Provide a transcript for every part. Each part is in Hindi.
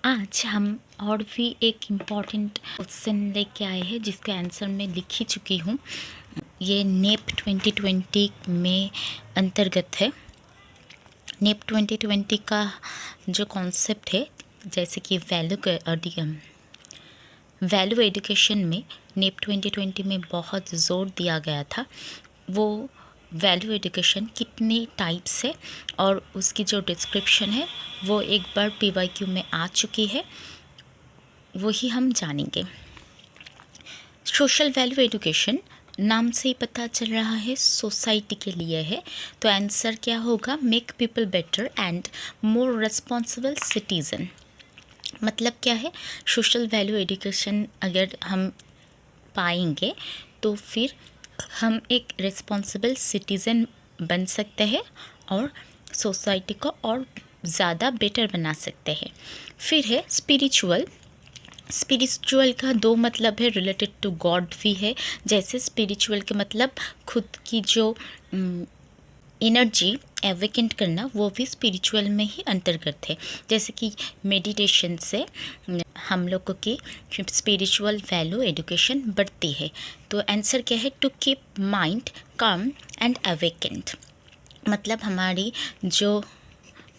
आज हम और भी एक इम्पॉर्टेंट क्वेश्चन लेके आए हैं जिसका आंसर मैं लिख ही चुकी हूँ। ये नेप 2020 में अंतर्गत है। नेप 2020 का जो कॉन्सेप्ट है, जैसे कि वैल्यू एजुकेशन में नेप 2020 में बहुत ज़ोर दिया गया था। वो वैल्यू एजुकेशन कितने टाइप्स है और उसकी जो डिस्क्रिप्शन है वो एक बार PYQ में आ चुकी है, वही हम जानेंगे। सोशल वैल्यू एजुकेशन नाम से ही पता चल रहा है सोसाइटी के लिए है, तो आंसर क्या होगा? Make people better and more responsible citizen. मतलब क्या है? सोशल वैल्यू एजुकेशन अगर हम पाएंगे तो फिर हम एक रिस्पॉन्सिबल सिटीज़न बन सकते हैं और सोसाइटी को और ज़्यादा बेटर बना सकते हैं। फिर है स्पिरिचुअल का दो मतलब है, रिलेटेड टू गॉड भी है। जैसे स्पिरिचुअल के मतलब खुद की जो एनर्जी एवेकेंट करना, वो भी स्पिरिचुअल में ही अंतर्गत है। जैसे कि मेडिटेशन से हम लोगों की स्पिरिचुअल वैल्यू एजुकेशन बढ़ती है। तो आंसर क्या है? टू कीप माइंड काम एंड एवेकेंट। मतलब हमारी जो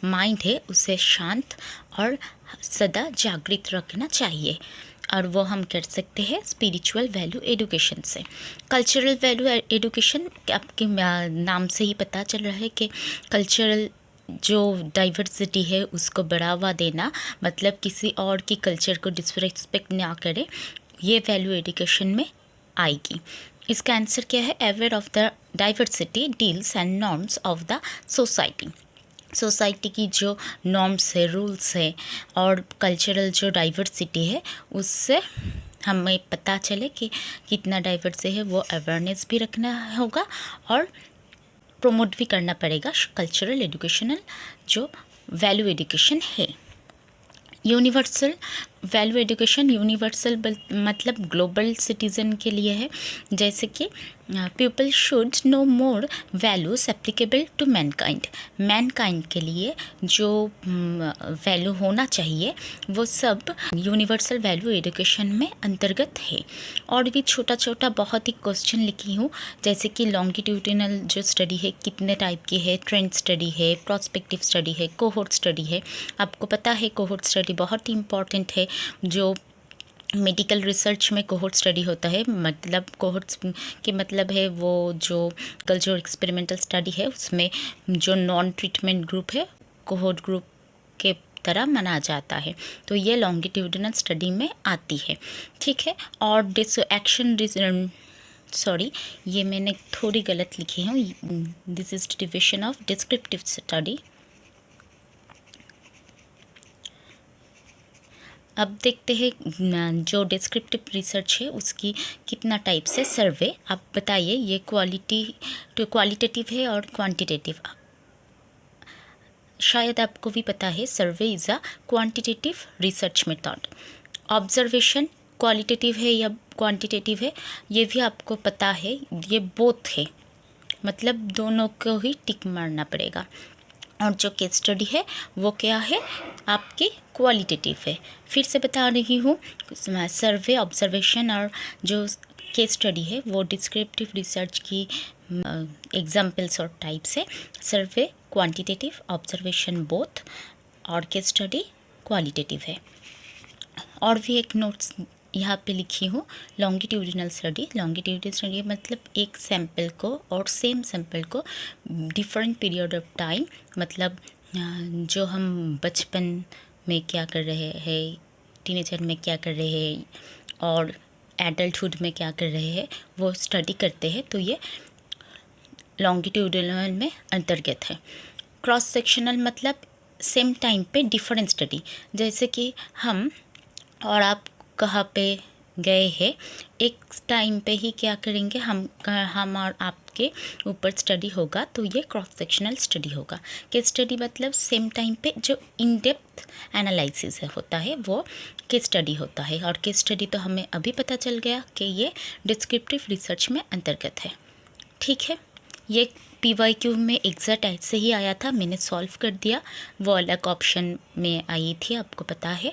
माइंड है उसे शांत और सदा जागृत रखना चाहिए, और वो हम कर सकते हैं स्पिरिचुअल वैल्यू एजुकेशन से। कल्चरल वैल्यू एजुकेशन, आपके नाम से ही पता चल रहा है कि कल्चरल जो डाइवर्सिटी है उसको बढ़ावा देना, मतलब किसी और की कल्चर को डिसरिस्पेक्ट ना करे, ये वैल्यू एजुकेशन में आएगी। इसका आंसर क्या है? Aware of the diversity deals and norms of the society की जो नॉर्म्स है, रूल्स है और कल्चरल जो डाइवर्सिटी है, उससे हमें पता चले कि कितना डाइवर्स है, वो अवेयरनेस भी रखना होगा और प्रमोट भी करना पड़ेगा कल्चरल एजुकेशनल जो वैल्यू एजुकेशन है। यूनिवर्सल वैल्यू एजुकेशन, यूनिवर्सल मतलब ग्लोबल सिटीज़न के लिए है। जैसे कि people should know more values applicable to mankind के लिए जो वैल्यू होना चाहिए वो सब यूनिवर्सल वैल्यू एजुकेशन में अंतर्गत है। और भी छोटा छोटा बहुत ही क्वेश्चन लिखी हूँ, जैसे कि लॉन्गिट्यूडिनल जो स्टडी है कितने टाइप की है, ट्रेंड स्टडी है, प्रोस्पेक्टिव स्टडी है, कोहोर्ट स्टडी है। आपको पता है कोहोर्ट स्टडी बहुत ही इम्पॉर्टेंट है। जो मेडिकल रिसर्च में कोहोर्ट स्टडी होता है, मतलब कोहोर्ट्स के मतलब है वो जो एक्सपेरिमेंटल स्टडी है उसमें जो नॉन ट्रीटमेंट ग्रुप है कोहोर्ट ग्रुप के तरह माना जाता है। तो ये लॉन्गिट्यूडिनल स्टडी में आती है, ठीक है। और ये मैंने थोड़ी गलत लिखी है। This is division of descriptive study. अब देखते हैं जो डिस्क्रिप्टिव रिसर्च है उसकी कितना टाइप से सर्वे। आप बताइए, ये क्वालिटेटिव है और क्वांटिटेटिव। शायद आपको भी पता है survey is a quantitative research method. Observation qualitative है या क्वांटिटेटिव है, ये भी आपको पता है। ये बोथ है, मतलब दोनों को ही टिक मारना पड़ेगा। और जो केस स्टडी है वो क्या है? आपकी क्वालिटेटिव है। फिर से बता रही हूँ, सर्वे, ऑब्जर्वेशन और जो केस स्टडी है वो डिस्क्रिप्टिव रिसर्च की एग्जाम्पल्स और टाइप्स है। सर्वे क्वांटिटेटिव, ऑब्जर्वेशन बोथ, और केस स्टडी क्वालिटेटिव है। और भी एक नोट्स यहाँ पे लिखी हूँ, लॉन्गिट्यूडिनल स्टडी मतलब एक सैम्पल को और सेम सैम्पल को डिफरेंट पीरियड ऑफ टाइम, मतलब जो हम बचपन में क्या कर रहे हैं, टीनेजर में क्या कर रहे हैं और एडल्टहुड में क्या कर रहे हैं, वो स्टडी करते हैं। तो ये लॉन्गिट्यूडिनल में अंतर्गत है। क्रॉस सेक्शनल मतलब सेम टाइम पे डिफरेंट स्टडी, जैसे कि हम और आप कहाँ पे गए हैं, एक टाइम पे ही क्या करेंगे, हम और आपके ऊपर स्टडी होगा, तो ये क्रॉस सेक्शनल स्टडी होगा। केस स्टडी मतलब सेम टाइम पे जो इन डेप्थ एनालिसिस होता है वो केस स्टडी होता है। और केस स्टडी तो हमें अभी पता चल गया कि ये डिस्क्रिप्टिव रिसर्च में अंतर्गत है, ठीक है। ये PYQ में एग्जैक्ट ऐसे ही आया था, मैंने सॉल्व कर दिया, वो अलग ऑप्शन में आई थी, आपको पता है।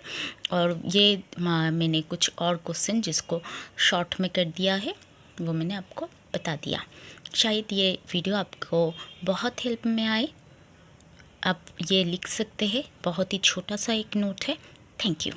और ये मैंने कुछ और क्वेश्चन जिसको शॉर्ट में कर दिया है वो मैंने आपको बता दिया। शायद ये वीडियो आपको बहुत हेल्प में आए। आप ये लिख सकते हैं, बहुत ही छोटा सा एक नोट है। Thank you.